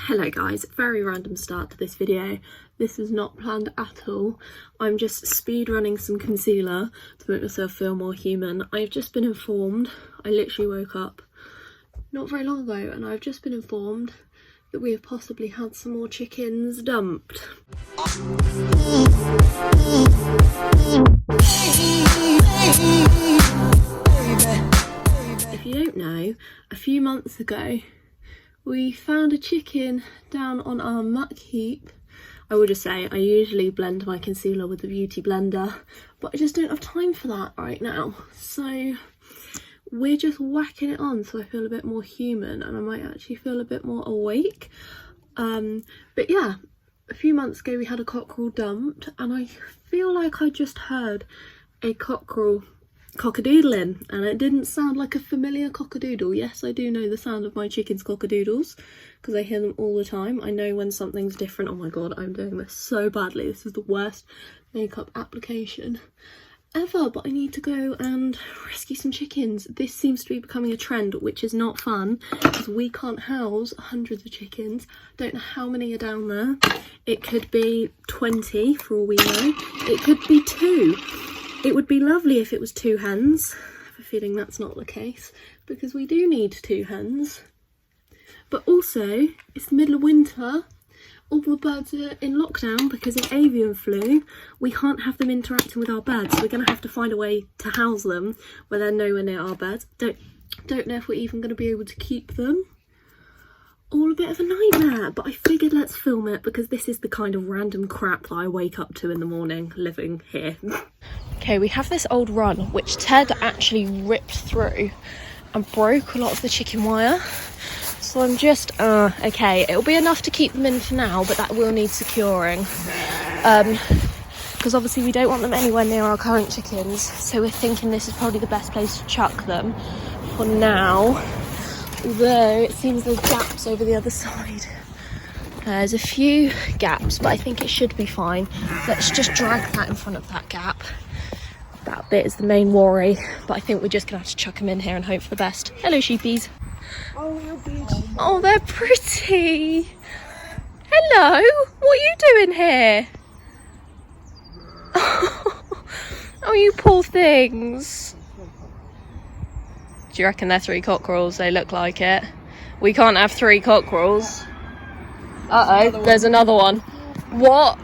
Hello guys, very random start to this video. This is not planned at all. I'm just speed running some concealer to make myself feel more human. I've just been informed, I literally woke up not very long ago and I've just been informed that we have possibly had some more chickens dumped. If you don't know, a few months ago we found a chicken down on our muck heap. I will just say I usually blend my concealer with the beauty blender, but I just don't have time for that right now. So we're just whacking it on so I feel a bit more human and I might actually feel a bit more awake. But yeah, a few months ago we had a cockerel dumped and I feel like I just heard a cockerel cockadoodling and it didn't sound like a familiar cockadoodle. Yes, I do know the sound of my chicken's cockadoodles because I hear them all the time. I know when something's different. Oh my god, I'm doing this so badly. This is the worst makeup application ever, but I need to go and rescue some chickens. This seems to be becoming a trend, which is not fun because we can't house hundreds of chickens. Don't know how many are down there. It could be 20 for all we know. It could be 2. It would be lovely if it was 2 hens. I have a feeling that's not the case because we do need 2 hens. But also, it's the middle of winter. All the birds are in lockdown because of avian flu. We can't have them interacting with our beds. We're going to have to find a way to house them where they're nowhere near our beds. Don't know if we're even going to be able to keep them. All a bit of a nightmare, but I figured let's film it because this is the kind of random crap that I wake up to in the morning living here. Okay, we have this old run which Ted actually ripped through and broke a lot of the chicken wire. So I'm just, okay, it'll be enough to keep them in for now, but that will need securing. Because obviously we don't want them anywhere near our current chickens, so we're thinking this is probably the best place to chuck them for now. Although it seems there's gaps over the other side. There's a few gaps, but I think it should be fine. Let's just drag that in front of that gap. That bit is the main worry, but I think we're just gonna have to chuck them in here and hope for the best. Hello sheepies. Oh, you're beautiful. Oh, they're pretty. Hello, what are you doing here? Oh, you poor things. Do you reckon they're 3 cockerels? They look like it. We can't have 3 cockerels. Uh-oh, there's another one. What?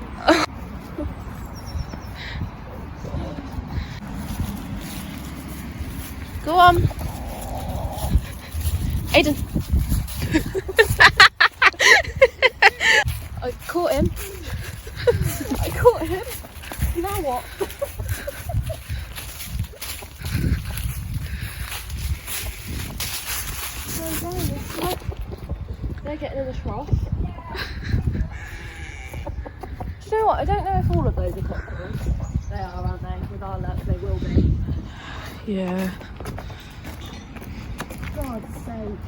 Go on. Aiden. I caught him. I caught him. Now what? They're getting in the trough. Do you know what? I don't know if all of those are cockerels. They are, aren't they? With our luck, they will be. Yeah. God's sake.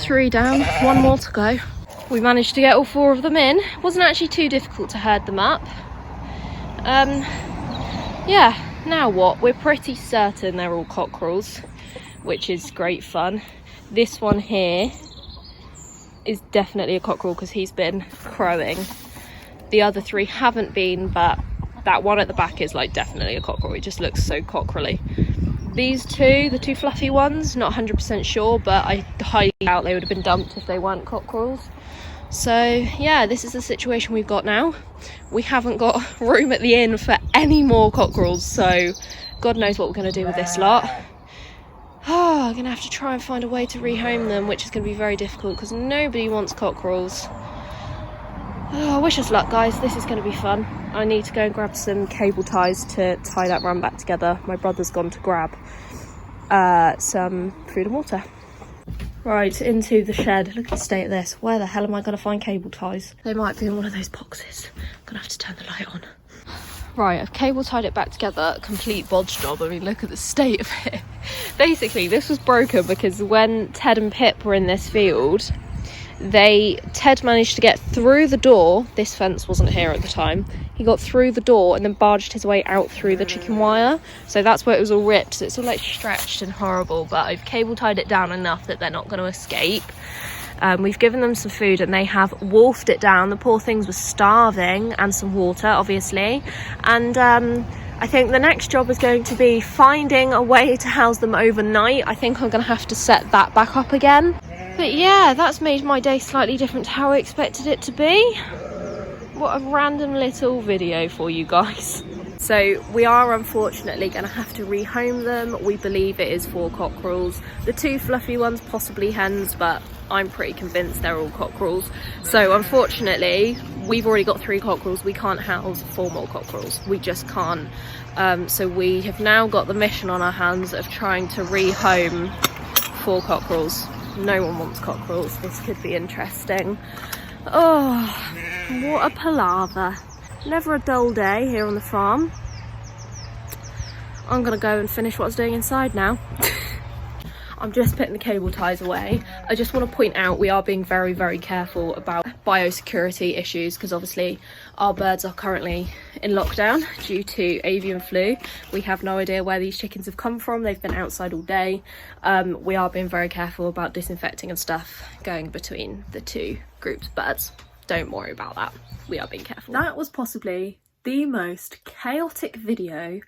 3 down, 1 more to go. We managed to get all 4 of them in. It wasn't actually too difficult to herd them up. Yeah, now what? We're pretty certain they're all cockerels, which is great fun. This one here is definitely a cockerel because he's been crowing. The other 3 haven't been, but that one at the back is like definitely a cockerel. It just looks so cockerelly. These 2, the 2 fluffy ones, not 100% sure, but I highly doubt they would have been dumped if they weren't cockerels. So yeah, this is the situation we've got now. We haven't got room at the inn for any more cockerels, so God knows what we're going to do with this lot. Oh, I'm going to have to try and find a way to rehome them, which is going to be very difficult because nobody wants cockerels. Oh, wish us luck, guys. This is going to be fun. I need to go and grab some cable ties to tie that run back together. My brother's gone to grab some food and water. Right, into the shed. Look at the state of this. Where the hell am I going to find cable ties? They might be in one of those boxes. I'm going to have to turn the light on. Right, I've cable tied it back together. Complete bodge job. I mean, look at the state of it. Basically, this was broken because when Ted and Pip were in this field, Ted managed to get through the door. This fence wasn't here at the time. He got through the door and then barged his way out through the chicken wire. So that's where it was all ripped. So it's all like stretched and horrible, but I've cable tied it down enough that they're not going to escape. We've given them some food and they have wolfed it down. The poor things were starving, and some water, obviously. And I think the next job is going to be finding a way to house them overnight. I think I'm going to have to set that back up again. But yeah, that's made my day slightly different to how I expected it to be. What a random little video for you guys. So we are unfortunately going to have to rehome them. We believe it is 4 cockerels. The 2 fluffy ones, possibly hens, but I'm pretty convinced they're all cockerels. So unfortunately, we've already got 3 cockerels. We can't house 4 more cockerels. We just can't. So we have now got the mission on our hands of trying to rehome 4 cockerels. No one wants cockerels. This could be interesting. Oh, what a palaver. Never a dull day here on the farm. I'm gonna go and finish what I was doing inside now. I'm just putting the cable ties away. I just want to point out we are being very, very careful about biosecurity issues, because obviously our birds are currently in lockdown due to avian flu. We have no idea where these chickens have come from. They've been outside all day. We are being very careful about disinfecting and stuff going between the 2 groups of birds. Don't worry about that. We are being careful. That was possibly the most chaotic video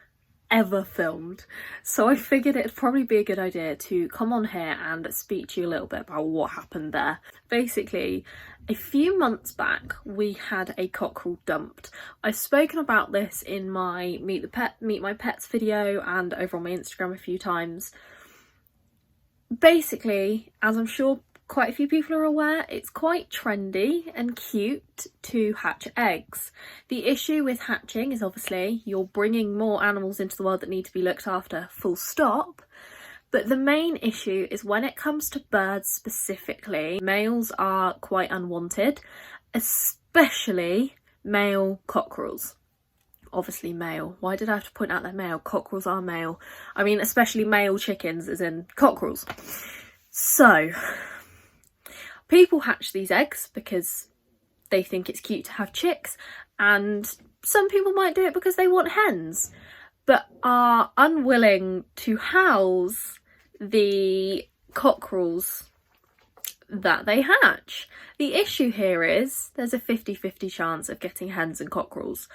ever filmed, so I figured it'd probably be a good idea to come on here and speak to you a little bit about what happened there. Basically, a few months back we had a cockerel dumped. I've spoken about this in my Meet My Pets video and over on my Instagram a few times. Basically, as I'm sure quite a few people are aware, it's quite trendy and cute to hatch eggs. The issue with hatching is obviously you're bringing more animals into the world that need to be looked after, full stop. But the main issue is when it comes to birds specifically, males are quite unwanted, especially male cockerels. Obviously male. Why did I have to point out they're male? Cockerels are male. I mean, especially male chickens, as in cockerels. So people hatch these eggs because they think it's cute to have chicks, and some people might do it because they want hens, but are unwilling to house the cockerels that they hatch. The issue here is there's a 50-50 chance of getting hens and cockerels.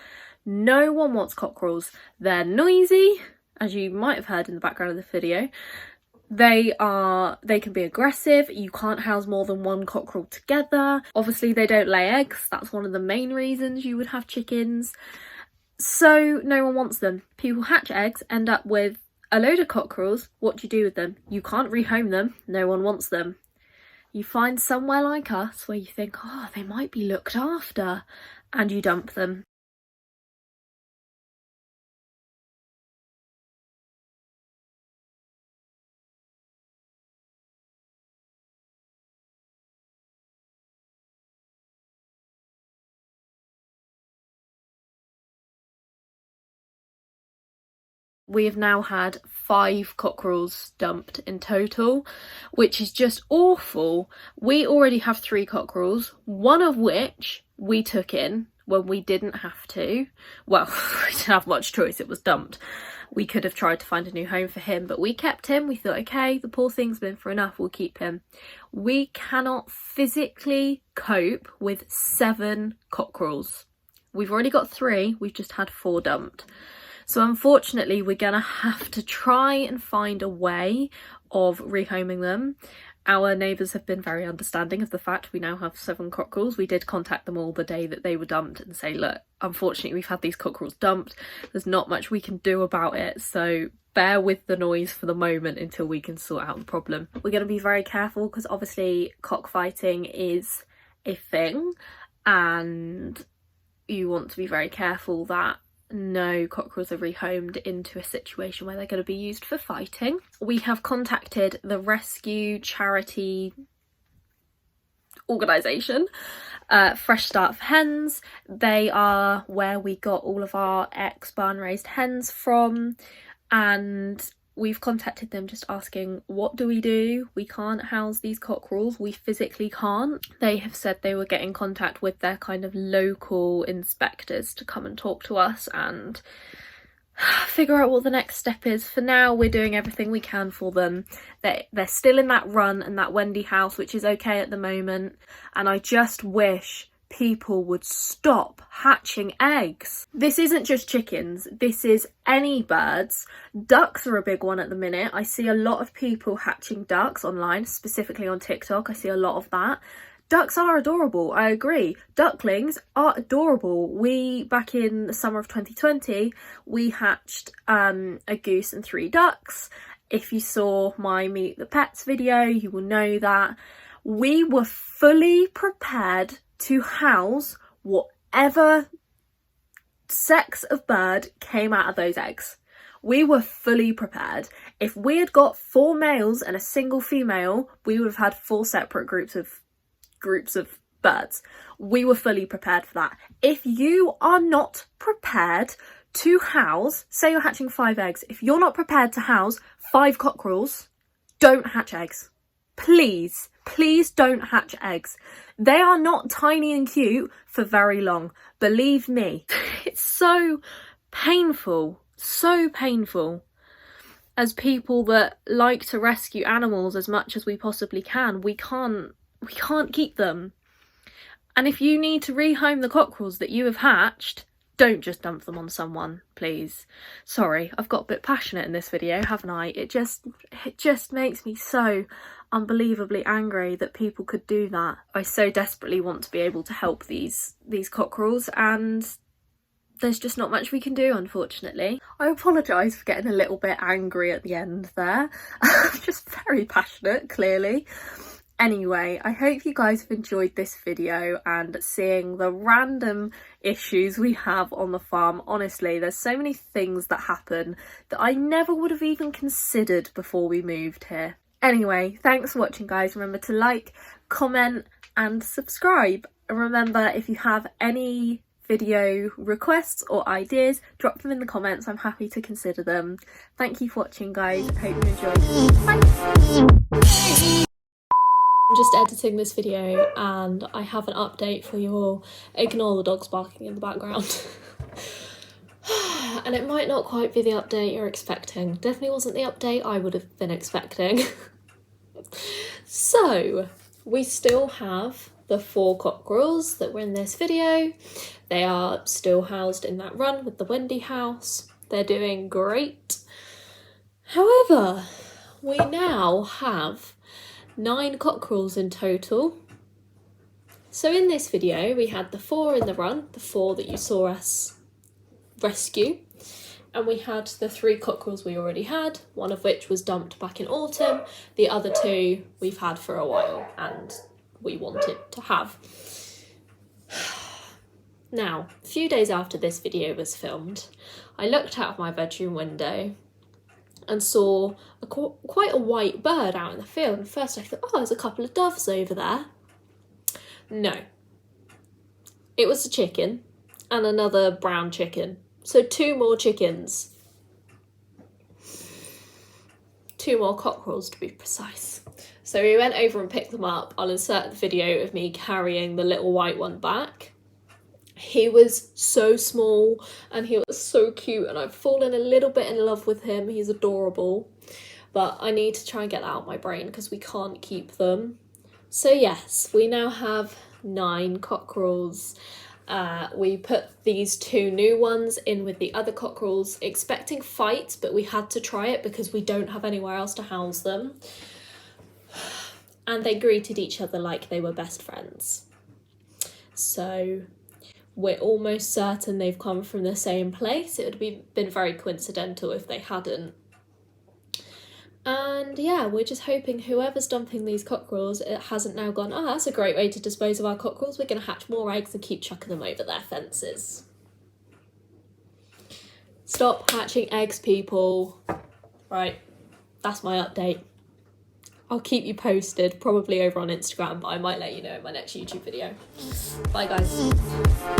No one wants cockerels. They're noisy, as you might have heard in the background of the video. They can be aggressive. You can't house more than 1 cockerel together. Obviously they don't lay eggs. That's one of the main reasons you would have chickens. So no one wants them. People hatch eggs, end up with a load of cockerels. What do you do with them? You can't rehome them. No one wants them. You find somewhere like us where you think, oh, they might be looked after, and you dump them. We have now had 5 cockerels dumped in total, which is just awful. We already have 3 cockerels, one of which we took in when we didn't have to. Well, we didn't have much choice, it was dumped. We could have tried to find a new home for him, but we kept him. We thought, okay, the poor thing's been through enough, we'll keep him. We cannot physically cope with 7 cockerels. We've already got 3, we've just had 4 dumped. So unfortunately, we're going to have to try and find a way of rehoming them. Our neighbours have been very understanding of the fact we now have 7 cockerels. We did contact them all the day that they were dumped and say, look, unfortunately, we've had these cockerels dumped. There's not much we can do about it. So bear with the noise for the moment until we can sort out the problem. We're going to be very careful because obviously cockfighting is a thing, and you want to be very careful that no cockerels are rehomed into a situation where they're going to be used for fighting. We have contacted the rescue charity organisation, Fresh Start for Hens. They are where we got all of our ex-barn raised hens from, and we've contacted them just asking, what do? We can't house these cockerels, we physically can't. They have said they will get in contact with their kind of local inspectors to come and talk to us and figure out what the next step is. For now, we're doing everything we can for them. They're still in that run and that Wendy house, which is okay at the moment, and I just wish people would stop hatching eggs. This isn't just chickens, this is any birds. Ducks are a big one at the minute. I see a lot of people hatching ducks online, specifically on TikTok. I see a lot of that. Ducks are adorable, I agree. Ducklings are adorable. We, back in the summer of 2020, we hatched a goose and 3 ducks. If you saw my Meet the Pets video, you will know that we were fully prepared to house whatever sex of bird came out of those eggs. We were fully prepared. If we had got 4 males and a single female, we would have had 4 separate groups of birds. We were fully prepared for that. If you are not prepared to house, say you're hatching 5 eggs, if you're not prepared to house 5 cockerels, don't hatch eggs. Please don't hatch eggs. They are not tiny and cute for very long. Believe me. It's so painful. So painful. As people that like to rescue animals as much as we possibly can, we can't keep them. And if you need to rehome the cockerels that you have hatched, don't just dump them on someone, please. Sorry, I've got a bit passionate in this video, haven't I? It just makes me so unbelievably angry that people could do that. I so desperately want to be able to help these cockerels, and there's just not much we can do, unfortunately. I apologise for getting a little bit angry at the end there. I'm just very passionate, clearly. Anyway, I hope you guys have enjoyed this video and seeing the random issues we have on the farm. Honestly, there's so many things that happen that I never would have even considered before we moved here. Anyway, thanks for watching, guys. Remember to like, comment and subscribe. And remember, if you have any video requests or ideas, drop them in the comments. I'm happy to consider them. Thank you for watching, guys. Hope you enjoyed. Bye! I'm just editing this video and I have an update for you all. Ignore the dogs barking in the background. And it might not quite be the update you're expecting. Definitely wasn't the update I would have been expecting. So, we still have the 4 cockerels that were in this video. They are still housed in that run with the Wendy house. They're doing great. However, we now have 9 cockerels in total. So in this video we had the 4 in the run, the 4 that you saw us rescue, and we had the 3 cockerels we already had, one of which was dumped back in autumn, the other 2 we've had for a while and we wanted to have. Now, a few days after this video was filmed, I looked out of my bedroom window and saw quite a white bird out in the field. And first I thought, oh, there's a couple of doves over there. No. It was a chicken and another brown chicken. So 2 more chickens. 2 more cockerels to be precise. So we went over and picked them up. I'll insert the video of me carrying the little white one back. He was so small and he was so cute, and I've fallen a little bit in love with him. He's adorable, but I need to try and get that out of my brain because we can't keep them. So yes, we now have 9 cockerels. We put these 2 new ones in with the other cockerels, expecting fights, but we had to try it because we don't have anywhere else to house them. And they greeted each other like they were best friends. So we're almost certain they've come from the same place. It would have been very coincidental if they hadn't. And yeah, we're just hoping whoever's dumping these cockerels, it hasn't now gone, oh, that's a great way to dispose of our cockerels. We're going to hatch more eggs and keep chucking them over their fences. Stop hatching eggs, people. Right, that's my update. I'll keep you posted, probably over on Instagram, but I might let you know in my next YouTube video. Bye, guys.